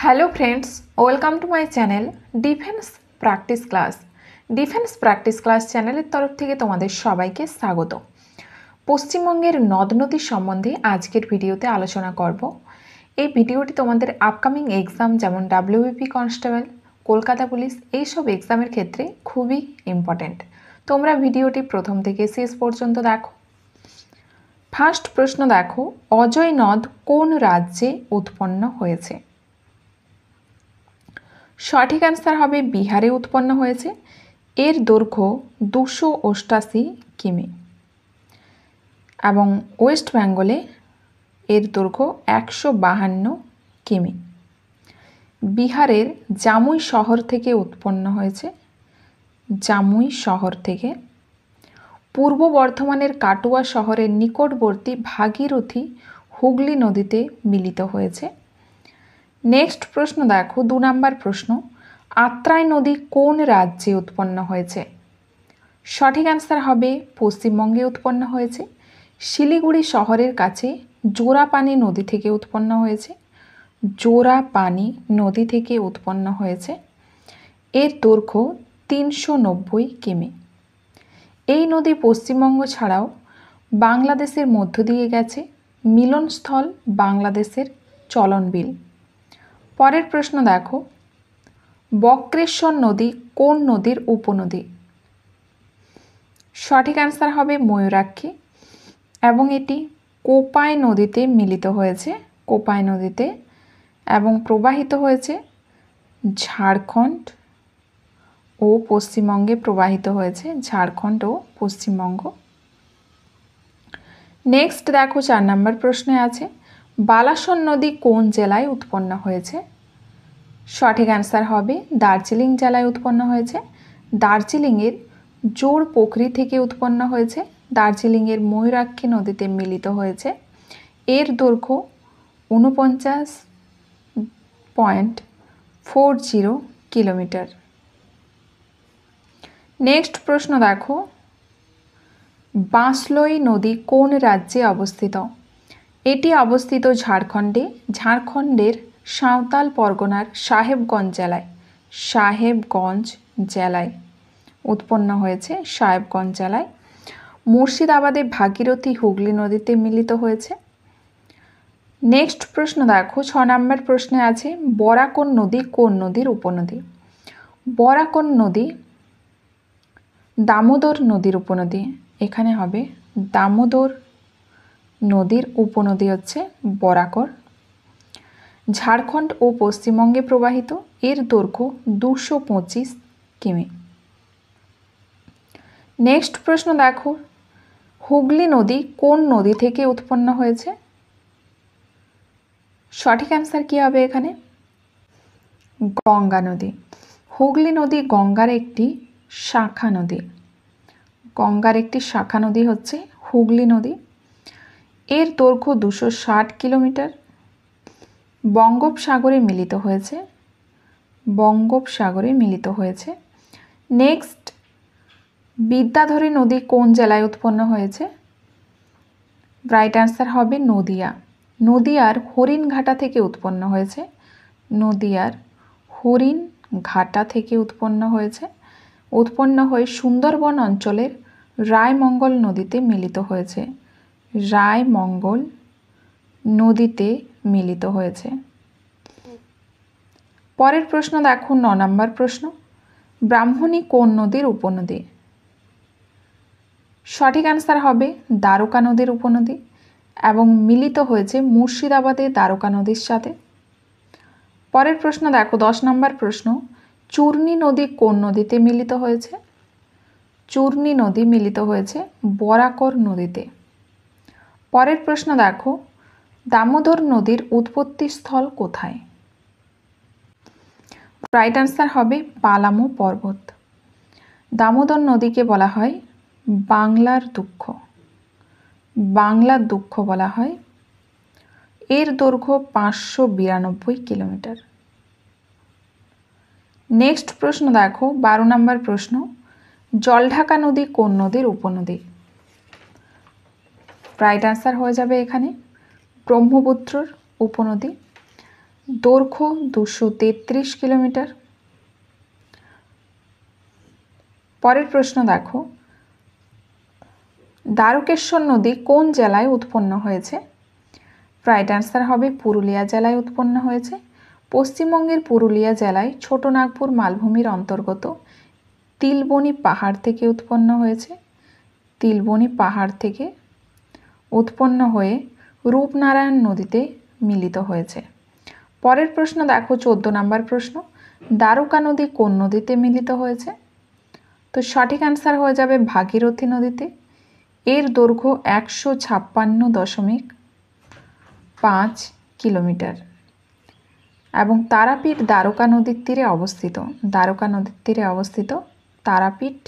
Hello friends, welcome to my channel defence practice class. Defence practice class চ্যানেলের তরফ থেকে তোমাদের সবাইকে স্বাগত। পশ্চিমবঙ্গের নদ নদী সম্বন্ধে আজকের ভিডিওতে আলোচনা করব। এই ভিডিওটি তোমাদের আপকামিং এক্সাম যেমন ডাব্লিউবিপি কনস্টেবল, কলকাতা পুলিশ এইসব এক্সামের ক্ষেত্রে খুবই ইম্পর্ট্যান্ট। তোমরা ভিডিওটি প্রথম থেকে শেষ পর্যন্ত দেখো। ফার্স্ট প্রশ্ন দেখো, অজয় নদ কোন রাজ্যে উৎপন্ন হয়েছে? সঠিক অ্যান্সার হবে বিহারে উৎপন্ন হয়েছে। এর দৈর্ঘ্য 288 কিমি এবং ওয়েস্ট বেঙ্গলে এর দৈর্ঘ্য 152 কিমি। বিহারের জামুই শহর থেকে উৎপন্ন হয়েছে। জামুই শহর থেকে। পূর্ব বর্ধমানের কাটোয়া শহরের নিকটবর্তী ভাগীরথী হুগলি নদীতে মিলিত হয়েছে। নেক্সট প্রশ্ন দেখো, 2 নম্বর প্রশ্ন, আত্রাই নদী কোন রাজ্যে উৎপন্ন হয়েছে? সঠিক অ্যান্সার হবে পশ্চিমবঙ্গে উৎপন্ন হয়েছে। শিলিগুড়ি শহরের কাছে জোড়াপানি নদী থেকে উৎপন্ন হয়েছে। জোড়াপানি নদী থেকে উৎপন্ন হয়েছে। এর দৈর্ঘ্য 390 কিমি। এই নদী পশ্চিমবঙ্গ ছাড়াও বাংলাদেশের মধ্য দিয়ে গেছে। মিলনস্থল বাংলাদেশের চলনবিল। পরের প্রশ্ন দেখো, বক্রেশ্বর নদী কোন নদীর উপনদী? সঠিক অ্যান্সার হবে ময়ূরাক্ষী এবং এটি কোপাই নদীতে মিলিত হয়েছে। কোপাই নদীতে এবং প্রবাহিত হয়েছে ঝাড়খণ্ড ও পশ্চিমবঙ্গে প্রবাহিত হয়েছে ঝাড়খণ্ড ও পশ্চিমবঙ্গ। নেক্সট দেখো 4 নম্বর প্রশ্নে আছে, বালাসন নদী কোন জেলায় উৎপন্ন হয়েছে? সঠিক অ্যান্সার হবে দার্জিলিং জেলায় উৎপন্ন হয়েছে। দার্জিলিংয়ের জোর পোখরি থেকে উৎপন্ন হয়েছে। দার্জিলিংয়ের ময়ূরাক্ষী নদীতে মিলিত হয়েছে। এর দৈর্ঘ্য 49.40 কিলোমিটার। নেক্সট প্রশ্ন দেখো, বাঁশলই নদী কোন রাজ্যে অবস্থিত? এটি অবস্থিত ঝাড়খণ্ডে। ঝাড়খণ্ডের সাঁওতাল পরগনার সাহেবগঞ্জ জেলায় উৎপন্ন হয়েছে। সাহেবগঞ্জ জেলায়। মুর্শিদাবাদে ভাগীরথী হুগলি নদীতে মিলিত হয়েছে। নেক্সট প্রশ্ন দেখো, 6 নম্বর প্রশ্নে আছে, বরাকন নদী কোন নদীর উপনদী? বরাকন নদী দামোদর নদীর উপনদী। এখানে হবে দামোদর নদীর উপনদী হচ্ছে বরাকর। ঝাড়খণ্ড ও পশ্চিমবঙ্গে প্রবাহিত। এর দৈর্ঘ্য 225 কিমি। নেক্সট প্রশ্ন দেখো, হুগলি নদী কোন নদী থেকে উৎপন্ন হয়েছে? সঠিক অ্যান্সার কী হবে এখানে? গঙ্গা নদী। হুগলি নদী গঙ্গার একটি শাখা নদী। গঙ্গার একটি শাখা নদী হচ্ছে হুগলি নদী। এর দৈর্ঘ্য 260 কিলোমিটার। বঙ্গোপসাগরে মিলিত হয়েছে। বঙ্গোপসাগরে মিলিত হয়েছে। নেক্সট, বিদ্যাধরী নদী কোন জেলায় উৎপন্ন হয়েছে? রাইট অ্যান্সার হবে নদিয়া। নদিয়ার হরিণঘাটা থেকে উৎপন্ন হয়েছে। নদিয়ার হরিণঘাটা থেকে উৎপন্ন হয়েছে। উৎপন্ন হয়ে সুন্দরবন অঞ্চলের রায়মঙ্গল নদীতে মিলিত হয়েছে। রায়মঙ্গল নদীতে মিলিত হয়েছে। পরের প্রশ্ন দেখো 9 নম্বর প্রশ্ন, ব্রাহ্মণী কোন নদীর উপনদী? সঠিক অ্যান্সার হবে দ্বারকা নদীর উপনদী এবং মিলিত হয়েছে মুর্শিদাবাদে দ্বারকা নদীর সাথে। পরের প্রশ্ন দেখো 10 নম্বর প্রশ্ন, চূর্ণী নদী কোন নদীতে মিলিত হয়েছে? চূর্ণী নদী মিলিত হয়েছে বরাকর নদীতে। পরের প্রশ্ন দেখো, দামোদর নদীর উৎপত্তি স্থল কোথায়? রাইট অ্যান্সার হবে পালামো পর্বত। দামোদর নদীকে বলা হয় বাংলার দুঃখ। বাংলার দুঃখ বলা হয়। এর দৈর্ঘ্য 592 কিলোমিটার। নেক্সট প্রশ্ন দেখো 12 নম্বর প্রশ্ন, জলঢাকা নদী কোন নদীর উপনদী? রাইট অ্যান্সার হয়ে যাবে এখানে ব্রহ্মপুত্রর উপনদী। দৈর্ঘ্য 233 কিলোমিটার। পরের প্রশ্ন দেখো, দ্বারকেশ্বর নদী কোন জেলায় উৎপন্ন হয়েছে? রাইট অ্যান্সার হবে পুরুলিয়া জেলায় উৎপন্ন হয়েছে। পশ্চিমবঙ্গের পুরুলিয়া জেলায় ছোটনাগপুর মালভূমির অন্তর্গত তিলবনী পাহাড় থেকে উৎপন্ন হয়েছে। তিলবনী পাহাড় থেকে উৎপন্ন হয়ে রূপনারায়ণ নদীতে মিলিত হয়েছে। পরের প্রশ্ন দেখো 14 নম্বর প্রশ্ন, দ্বারকা নদী কোন নদীতে মিলিত হয়েছে? তো সঠিক অ্যান্সার হয়ে যাবে ভাগীরথী নদীতে। এর দৈর্ঘ্য 156.5 কিলোমিটার এবং তারাপীঠ দ্বারকা নদীর তীরে অবস্থিত। দ্বারকা নদীর তীরে অবস্থিত তারাপীঠ।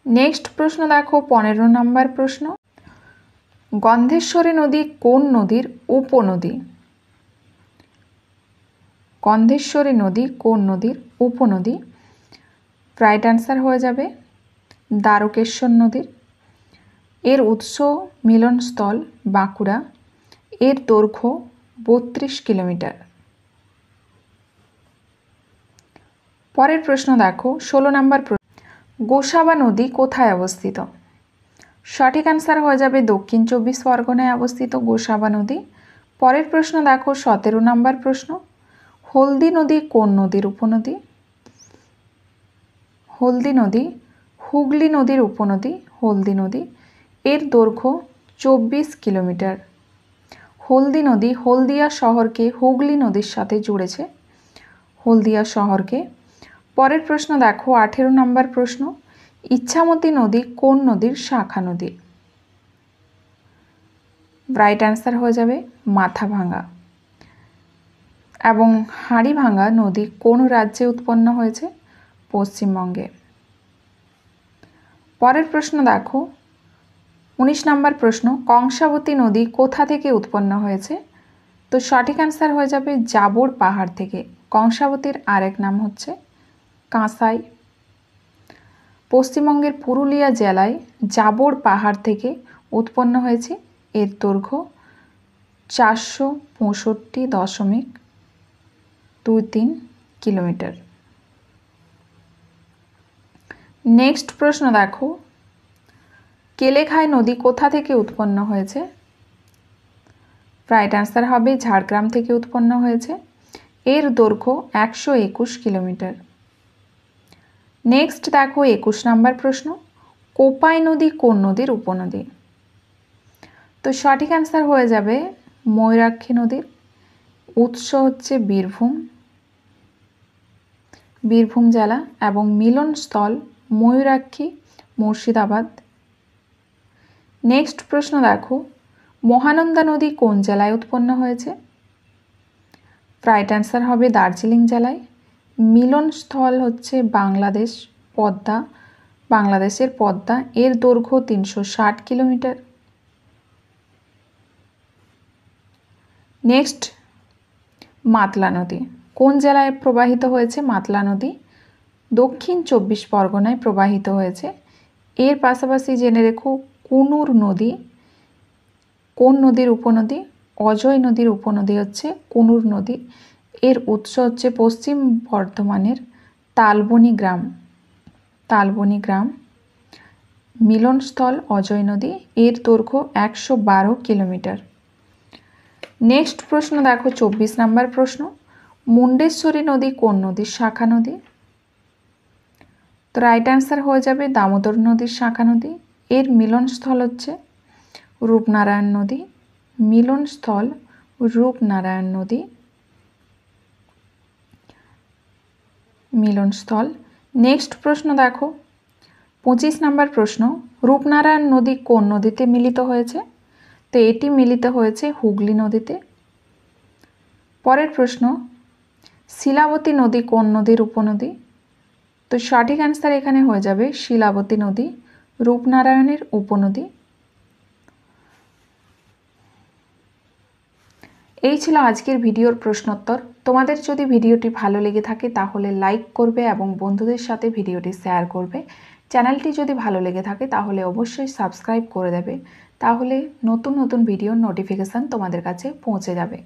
নেক্সট প্রশ্ন দেখো 15 নম্বর প্রশ্ন, গন্ধেশ্বরী নদী কোন নদীর উপনদী? গন্ধেশ্বরী নদী কোন নদীর উপনদী? রাইট অ্যান্সার হয়ে যাবে দ্বারকেশ্বর নদীর। এর উৎস মিলনস্থল বাঁকুড়া। এর দৈর্ঘ্য 32 কিলোমিটার। পরের প্রশ্ন দেখো 16 নম্বর প্রশ্ন, গোসাবা নদী কোথায় অবস্থিত? সঠিক অ্যান্সার হয়ে যাবে দক্ষিণ 24 পরগনায় অবস্থিত গোসাবা নদী। পরের প্রশ্ন দেখো 17 নম্বর প্রশ্ন, হলদি নদী কোন নদীর উপনদী? হলদি নদী হুগলি নদীর উপনদী হলদি নদী। এর দৈর্ঘ্য 24 কিলোমিটার। হলদি নদী হলদিয়া শহরকে হুগলি নদীর সাথে জুড়েছে। হলদিয়া শহরকে। পরের প্রশ্ন দেখো 18 নম্বর প্রশ্ন, ইচ্ছামতি নদী কোন নদীর শাখা নদী? রাইট অ্যান্সার হয়ে যাবে মাথাভাঙ্গা। এবং হাড়িভাঙ্গা নদী কোন রাজ্যে উৎপন্ন হয়েছে? পশ্চিমবঙ্গে। পরের প্রশ্ন দেখো 19 নম্বর প্রশ্ন, কংসাবতী নদী কোথা থেকে উৎপন্ন হয়েছে? তো সঠিক অ্যান্সার হয়ে যাবে জাবর পাহাড় থেকে। কংসাবতীর আরেক নাম হচ্ছে কাঁসাই। পশ্চিমবঙ্গের পুরুলিয়া জেলায় জাবর পাহাড় থেকে উৎপন্ন হয়েছে। এর দৈর্ঘ্য 465.23 কিলোমিটার। নেক্সট প্রশ্ন দেখো, কেলেখাই নদী কোথা থেকে উৎপন্ন হয়েছে? রাইট অ্যান্সার হবে ঝাড়গ্রাম থেকে উৎপন্ন হয়েছে। এর দৈর্ঘ্য 121 কিলোমিটার। নেক্সট দেখো 21 নম্বর প্রশ্ন, কোপাই নদী কোন নদীর উপনদী? তো সঠিক অ্যান্সার হয়ে যাবে ময়ূরাক্ষী নদীর। উৎস হচ্ছে বীরভূম জেলা এবং মিলনস্থল ময়ূরাক্ষী মুর্শিদাবাদ। নেক্সট প্রশ্ন দেখো, মহানন্দা নদী কোন জেলায় উৎপন্ন হয়েছে? রাইট অ্যান্সার হবে দার্জিলিং জেলায়। মিলনস্থল হচ্ছে বাংলাদেশের পদ্মা। এর দৈর্ঘ্য 360 কিলোমিটার। নেক্সট মাতলা নদী কোন জেলায় প্রবাহিত হয়েছে? মাতলা নদী দক্ষিণ 24 পরগনায় প্রবাহিত হয়েছে। এর পাশাপাশি জেনে রেখো কুনুর নদী কোন নদীর উপনদী? অজয় নদীর উপনদী হচ্ছে কুনুর নদী। এর উৎস হচ্ছে পশ্চিম বর্ধমানের তালবনী গ্রাম। মিলনস্থল অজয় নদী। এর দৈর্ঘ্য 112 কিলোমিটার। নেক্সট প্রশ্ন দেখো 24 নম্বর প্রশ্ন, মুন্ডেশ্বরী নদী কোন নদীর শাখা নদী? তো রাইট অ্যান্সার হয়ে যাবে দামোদর নদীর শাখা নদী। এর মিলনস্থল হচ্ছে রূপনারায়ণ নদী। মিলনস্থল রূপনারায়ণ নদী। মিলনস্থল। নেক্সট প্রশ্ন দেখো 25 নম্বর প্রশ্ন, রূপনারায়ণ নদী কোন নদীতে মিলিত হয়েছে? তো এটি মিলিত হয়েছে হুগলি নদীতে। পরের প্রশ্ন, শিলাবতী নদী কোন নদীর উপনদী? তো সঠিক অ্যান্সার এখানে হয়ে যাবে শিলাবতী নদী রূপনারায়ণের উপনদী। এই ছিল আজকের ভিডিওর প্রশ্নোত্তর। তোমাদের যদি ভিডিওটি ভালো লেগে থাকে তাহলে লাইক করবে এবং বন্ধুদের সাথে ভিডিওটি শেয়ার করবে। চ্যানেলটি যদি ভালো লেগে থাকে তাহলে অবশ্যই সাবস্ক্রাইব করে দেবে, তাহলে নতুন নতুন ভিডিওর নোটিফিকেশান তোমাদের কাছে পৌঁছে যাবে।